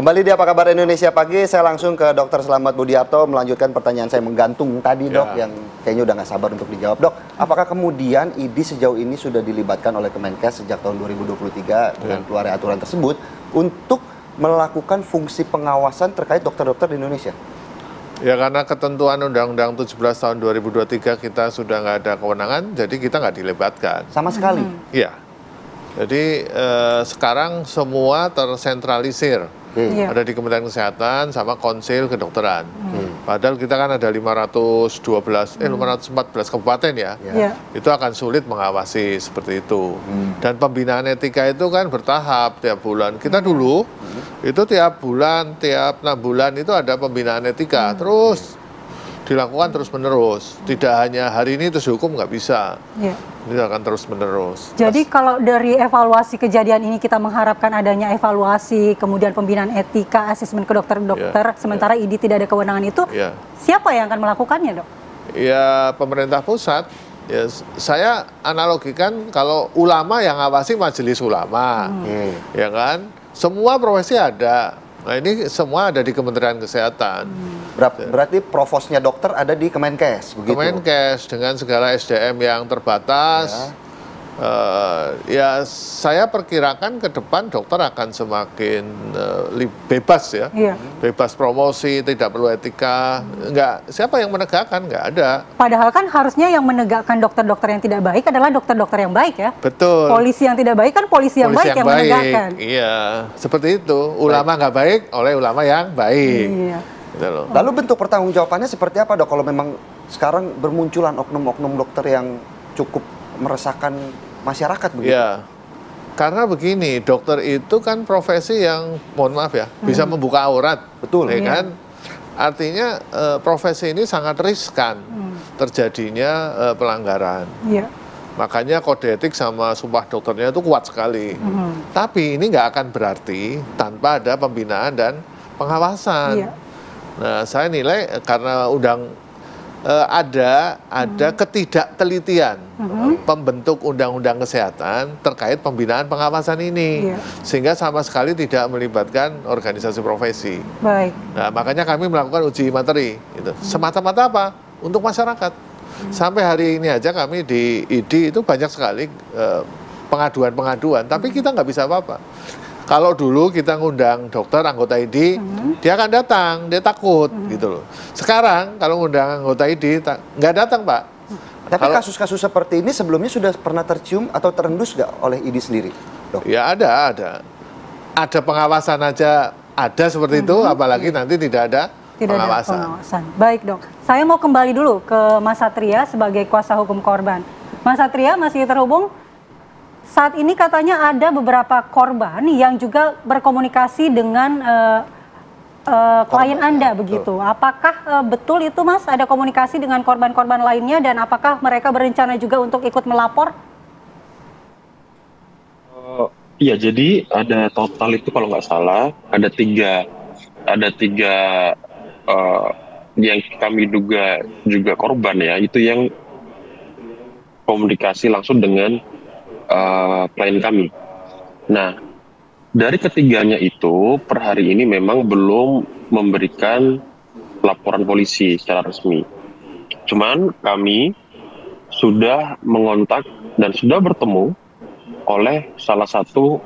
Kembali di Apa Kabar Indonesia Pagi, saya langsung ke Dr. Slamet Budiarto melanjutkan pertanyaan saya menggantung tadi, Dok, yang kayaknya udah nggak sabar untuk dijawab. Dok, apakah kemudian IDI sejauh ini sudah dilibatkan oleh Kemenkes sejak tahun 2023 dengan keluarnya aturan tersebut untuk melakukan fungsi pengawasan terkait dokter-dokter di Indonesia? Ya, karena ketentuan Undang-Undang 17 tahun 2023 kita sudah nggak ada kewenangan, jadi kita nggak dilibatkan. Sama sekali? Iya. Jadi sekarang semua tersentralisir. Ada di Kementerian Kesehatan sama Konsil Kedokteran. Padahal kita kan ada 514 kabupaten ya. Itu akan sulit mengawasi seperti itu. Dan pembinaan etika itu kan bertahap tiap bulan. Kita dulu itu tiap bulan, tiap 6 bulan itu ada pembinaan etika. Terus dilakukan terus-menerus. Tidak hanya hari ini terus dihukum, nggak bisa. Ini akan terus-menerus. Jadi kalau dari evaluasi kejadian ini kita mengharapkan adanya evaluasi, kemudian pembinaan etika, asesmen ke dokter-dokter, sementara IDI tidak ada kewenangan itu, siapa yang akan melakukannya, Dok? Ya, pemerintah pusat. Ya, saya analogikan kalau ulama yang ngawasi majelis ulama, ya kan? Semua profesi ada. Nah, ini semua ada di Kementerian Kesehatan. Berarti provosnya dokter ada di Kemenkes, begitu? Kemenkes dengan segala SDM yang terbatas. Ya, saya perkirakan ke depan dokter akan semakin bebas ya. Bebas promosi, tidak perlu etika. Siapa yang menegakkan? Nggak ada. Padahal kan harusnya yang menegakkan dokter-dokter yang tidak baik adalah dokter-dokter yang baik ya. Betul. Polisi yang tidak baik kan polisi yang baik yang menegakkan. Iya, seperti itu. Ulama nggak baik oleh ulama yang baik. Gitu loh. Lalu bentuk pertanggungjawabannya seperti apa, Dok? Kalau memang sekarang bermunculan oknum-oknum dokter yang cukup meresahkan masyarakat begitu? Ya, karena begini, dokter itu kan profesi yang, mohon maaf ya, bisa membuka aurat. Betul. Ya kan? Artinya profesi ini sangat riskan terjadinya pelanggaran. Makanya kode etik sama sumpah dokternya itu kuat sekali. Tapi ini nggak akan berarti tanpa ada pembinaan dan pengawasan. Nah, saya nilai karena ada ketidaktelitian pembentuk undang-undang kesehatan terkait pembinaan pengawasan ini, sehingga sama sekali tidak melibatkan organisasi profesi. Nah, makanya kami melakukan uji materi, gitu. Semata-mata apa? Untuk masyarakat. Sampai hari ini aja kami di IDI itu banyak sekali pengaduan-pengaduan, tapi kita nggak bisa apa-apa. Kalau dulu kita ngundang dokter anggota IDI, dia akan datang, dia takut gitu loh. Sekarang kalau ngundang anggota IDI nggak datang, Pak. Tapi kasus-kasus seperti ini sebelumnya sudah pernah tercium atau terendus nggak oleh IDI sendiri, Dok? Ya ada pengawasan aja ada seperti itu, apalagi nanti tidak ada pengawasan. Baik, Dok. Saya mau kembali dulu ke Mas Satria sebagai kuasa hukum korban. Mas Satria masih terhubung? Saat ini katanya ada beberapa korban yang juga berkomunikasi dengan klien Anda begitu. Apakah betul itu, Mas, ada komunikasi dengan korban-korban lainnya dan apakah mereka berencana juga untuk ikut melapor? Iya, jadi ada total itu kalau nggak salah ada tiga yang kami duga juga korban ya, itu yang komunikasi langsung dengan klien kami. Nah, dari ketiganya itu per hari ini memang belum memberikan laporan polisi secara resmi. Cuman kami sudah mengontak dan sudah bertemu oleh salah satu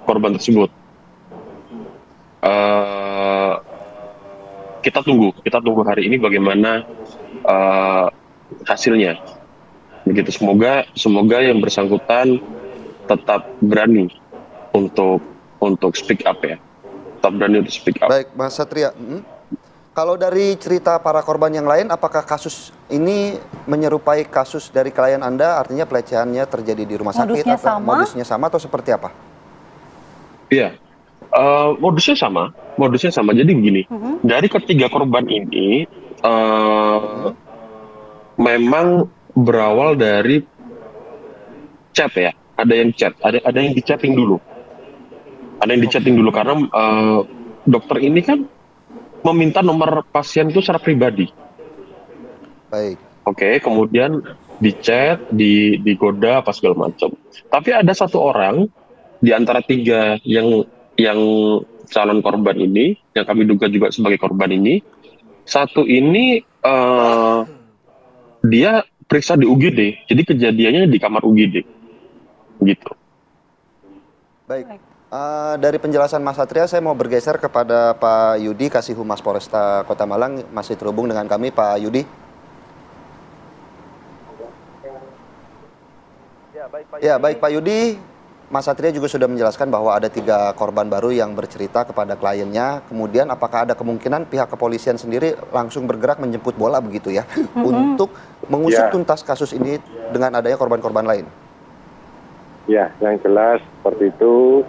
korban tersebut. Kita tunggu hari ini bagaimana hasilnya. Begitu, semoga yang bersangkutan tetap berani untuk speak up ya. Tetap berani untuk speak up. Baik, Mas Satria. Kalau dari cerita para korban yang lain, apakah kasus ini menyerupai kasus dari klien Anda? Artinya pelecehannya terjadi di rumah sakit atau modusnya sama atau seperti apa? Iya. Modusnya sama. Jadi begini, dari ketiga korban ini memang berawal dari chat ya, ada yang di chatting dulu, karena dokter ini kan meminta nomor pasien itu secara pribadi. Baik. Oke, kemudian di chat, digoda apa segala macam. Tapi ada satu orang di antara tiga yang calon korban ini, yang kami duga juga sebagai korban ini, satu ini dia periksa di UGD, jadi kejadiannya di kamar UGD, gitu. Baik. Dari penjelasan Mas Satria, saya mau bergeser kepada Pak Yudi, Kasih Humas Polresta Kota Malang. Masih terhubung dengan kami, Pak Yudi. Ya, baik Pak Yudi. Mas Satria juga sudah menjelaskan bahwa ada 3 korban baru yang bercerita kepada kliennya. Kemudian apakah ada kemungkinan pihak kepolisian sendiri langsung bergerak menjemput bola begitu ya, untuk mengusut tuntas kasus ini dengan adanya korban-korban lain? Ya, yang jelas seperti itu.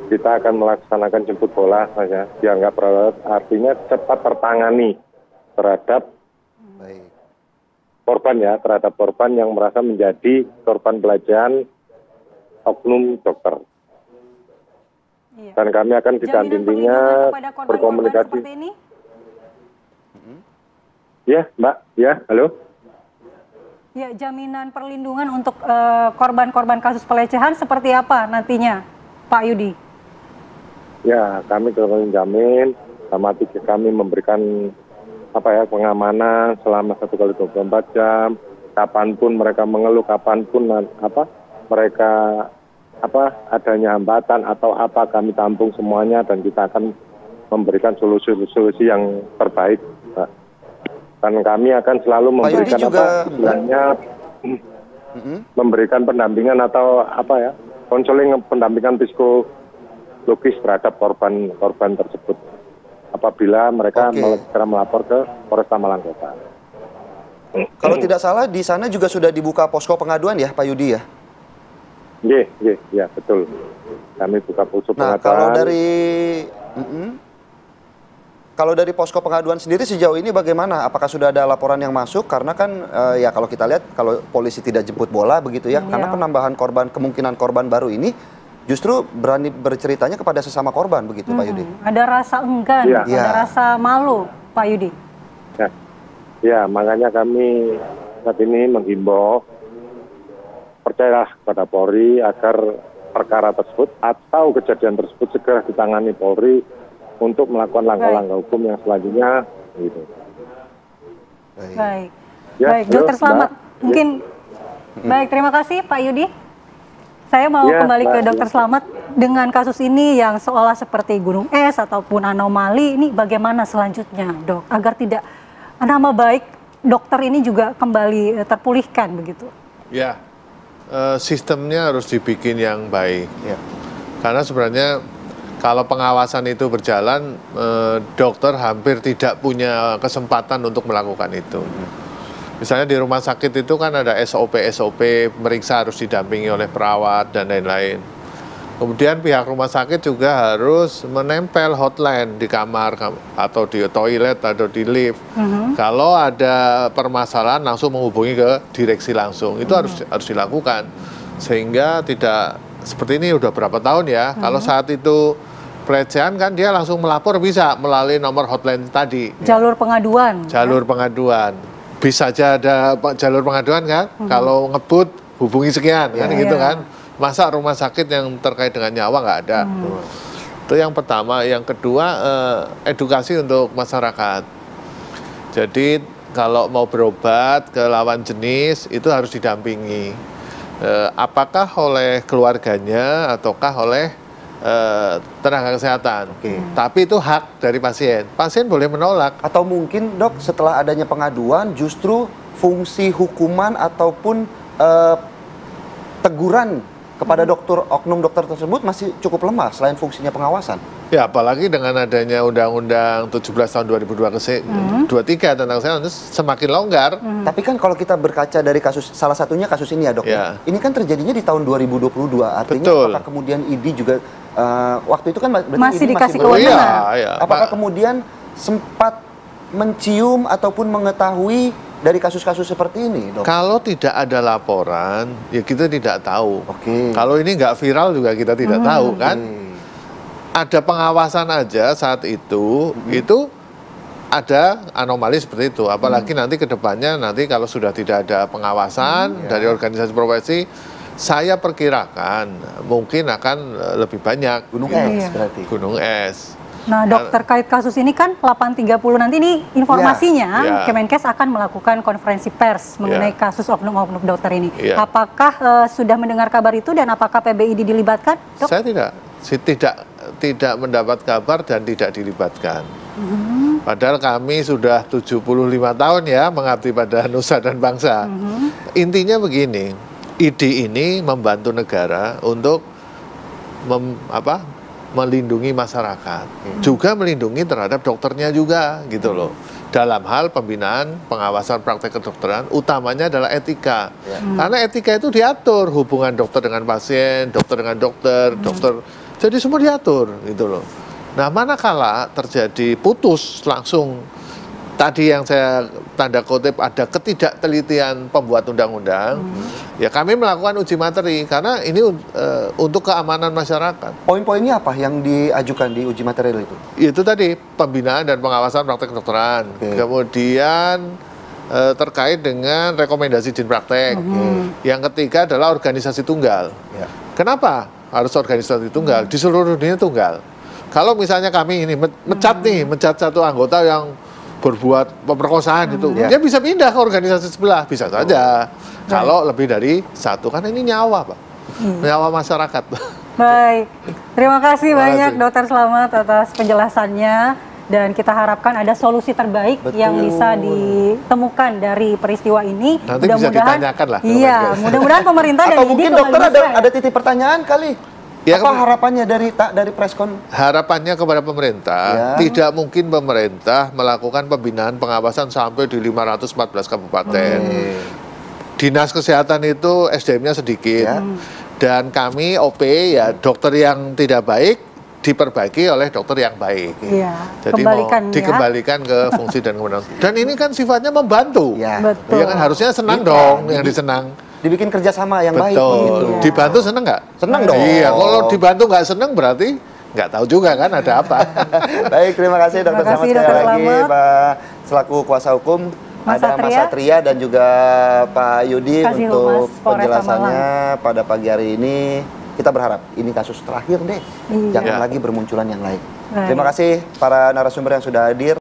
Kita akan melaksanakan jemput bola saja, dianggap berat, artinya cepat tertangani terhadap korban ya, terhadap korban yang merasa menjadi korban pelecehan oknum dokter. Dan kami akan didampinginya berkomunikasi. Ya, Mbak. Ya, halo. Ya, jaminan perlindungan untuk korban-korban kasus pelecehan seperti apa nantinya, Pak Yudi? Ya, kami telah menjamin, sama kami memberikan pengamanan selama 1x24 jam, kapanpun mereka mengeluh, kapanpun mereka adanya hambatan atau kami tampung semuanya dan kita akan memberikan solusi-solusi yang terbaik, Pak. Dan kami akan selalu memberikan memberikan pendampingan atau konseling pendampingan psikologis terhadap korban tersebut apabila mereka segera melapor ke Polresta Malang Kota. Kalau tidak salah di sana juga sudah dibuka posko pengaduan ya, Pak Yudi ya? Iya, betul. Kami buka posko pengaduan. Kalau dari posko pengaduan sendiri sejauh ini bagaimana? Apakah sudah ada laporan yang masuk? Karena kan ya kalau kita lihat kalau polisi tidak jemput bola begitu ya, karena penambahan kemungkinan korban baru ini justru berani berceritanya kepada sesama korban begitu, Pak Yudi. Ada rasa enggan, ada rasa malu, Pak Yudi. Ya, makanya kami saat ini menghimbau percayalah kepada Polri agar perkara tersebut atau kejadian tersebut segera ditangani Polri untuk melakukan langkah-langkah hukum yang selanjutnya. Gitu. Baik, Dokter Slamet, mungkin baik, terima kasih Pak Yudi. Saya mau kembali ke Dokter Slamet dengan kasus ini yang seolah seperti gunung es ataupun anomali. Ini bagaimana selanjutnya, Dok, agar tidak nama baik dokter ini juga kembali terpulihkan begitu? Ya, sistemnya harus dibikin yang baik. Ya. Karena sebenarnya kalau pengawasan itu berjalan, dokter hampir tidak punya kesempatan untuk melakukan itu. Misalnya di rumah sakit itu kan ada SOP, meriksa harus didampingi oleh perawat dan lain-lain. Kemudian pihak rumah sakit juga harus menempel hotline di kamar atau di toilet atau di lift. Kalau ada permasalahan langsung menghubungi ke direksi langsung. Itu harus dilakukan. Sehingga tidak seperti ini udah berapa tahun ya. Kalau saat itu pelecehan kan dia langsung melapor bisa melalui nomor hotline tadi. Jalur pengaduan. Jalur pengaduan. Bisa aja ada jalur pengaduan kan. Kalau ngebut hubungi sekian kan gitu kan. Masa rumah sakit yang terkait dengan nyawa nggak ada. Itu yang pertama. Yang kedua, edukasi untuk masyarakat. Jadi kalau mau berobat ke lawan jenis itu harus didampingi. Apakah oleh keluarganya ataukah oleh tenaga kesehatan. Tapi itu hak dari pasien. Pasien boleh menolak. Atau mungkin, Dok, setelah adanya pengaduan justru fungsi hukuman ataupun teguran kepada oknum dokter tersebut masih cukup lemah selain fungsinya pengawasan. Ya, apalagi dengan adanya Undang-Undang 17 tahun 2023 tentang kesehatan semakin longgar. Tapi kan kalau kita berkaca dari salah satunya kasus ini ya, Dok. Ya. Ini kan terjadinya di tahun 2022. Artinya apakah kemudian ID juga waktu itu kan masih dikasih kewenangan. Apakah kemudian sempat mencium ataupun mengetahui dari kasus-kasus seperti ini, Dok? Kalau tidak ada laporan, ya kita tidak tahu. Kalau ini nggak viral juga kita tidak tahu kan. Ada pengawasan aja saat itu ada anomali seperti itu. Apalagi nanti ke depannya nanti kalau sudah tidak ada pengawasan dari organisasi profesi, Saya perkirakan mungkin akan lebih banyak. Gunung es berarti. Gunung es. Nah, dok, terkait kasus ini kan 8.30 nanti ini informasinya Kemenkes akan melakukan konferensi pers mengenai kasus oknum-oknum dokter ini. Apakah sudah mendengar kabar itu dan apakah PBID dilibatkan, dok? Saya tidak mendapat kabar dan tidak dilibatkan. Padahal kami sudah 75 tahun ya mengabdi pada nusa dan bangsa. Intinya begini, ID ini membantu negara untuk melindungi masyarakat, juga melindungi terhadap dokternya juga gitu loh. Dalam hal pembinaan pengawasan praktek kedokteran, utamanya adalah etika. Karena etika itu diatur, hubungan dokter dengan pasien, dokter dengan dokter, jadi semua diatur gitu loh. Nah, manakala terjadi putus langsung, tadi yang saya tanda kutip ada ketidaktelitian pembuat undang-undang, ya kami melakukan uji materi karena ini untuk keamanan masyarakat. Poin-poinnya apa yang diajukan di uji material itu? Itu tadi pembinaan dan pengawasan praktek kedokteran. Kemudian terkait dengan rekomendasi izin praktek. Yang ketiga adalah organisasi tunggal. Kenapa harus organisasi tunggal? Di seluruh dunia tunggal. Kalau misalnya kami ini mencat satu anggota yang berbuat pemerkosaan itu, dia bisa pindah ke organisasi sebelah, bisa saja. Kalau lebih dari satu, karena ini nyawa, Pak, nyawa masyarakat. Baik, terima kasih banyak Dokter Slamet atas penjelasannya dan kita harapkan ada solusi terbaik yang bisa ditemukan dari peristiwa ini. Nanti bisa ditanyakan lah. Iya, mudah-mudahan pemerintah dan atau mungkin dokter ada titik pertanyaan kali. Ya, apa harapannya dari preskon? Harapannya kepada pemerintah, tidak mungkin pemerintah melakukan pembinaan pengawasan sampai di 514 kabupaten. Dinas Kesehatan itu SDM-nya sedikit. Dan kami OP ya dokter yang tidak baik diperbaiki oleh dokter yang baik. Jadi dikembalikan ke fungsi dan kewenangan. Dan ini kan sifatnya membantu. Betul. Ya kan harusnya senang dong yang disenang. Dibikin kerjasama yang baik gitu. Dibantu seneng nggak? Seneng dong. Iya, kalau dibantu nggak seneng berarti nggak tahu juga kan ada apa. Baik, terima kasih Dokter Slamet sekali lagi, Pak selaku kuasa hukum. Ada Mas Satria dan juga Pak Yudi untuk penjelasannya pada pagi hari ini. Kita berharap ini kasus terakhir deh, jangan lagi bermunculan yang lain. Terima kasih para narasumber yang sudah hadir.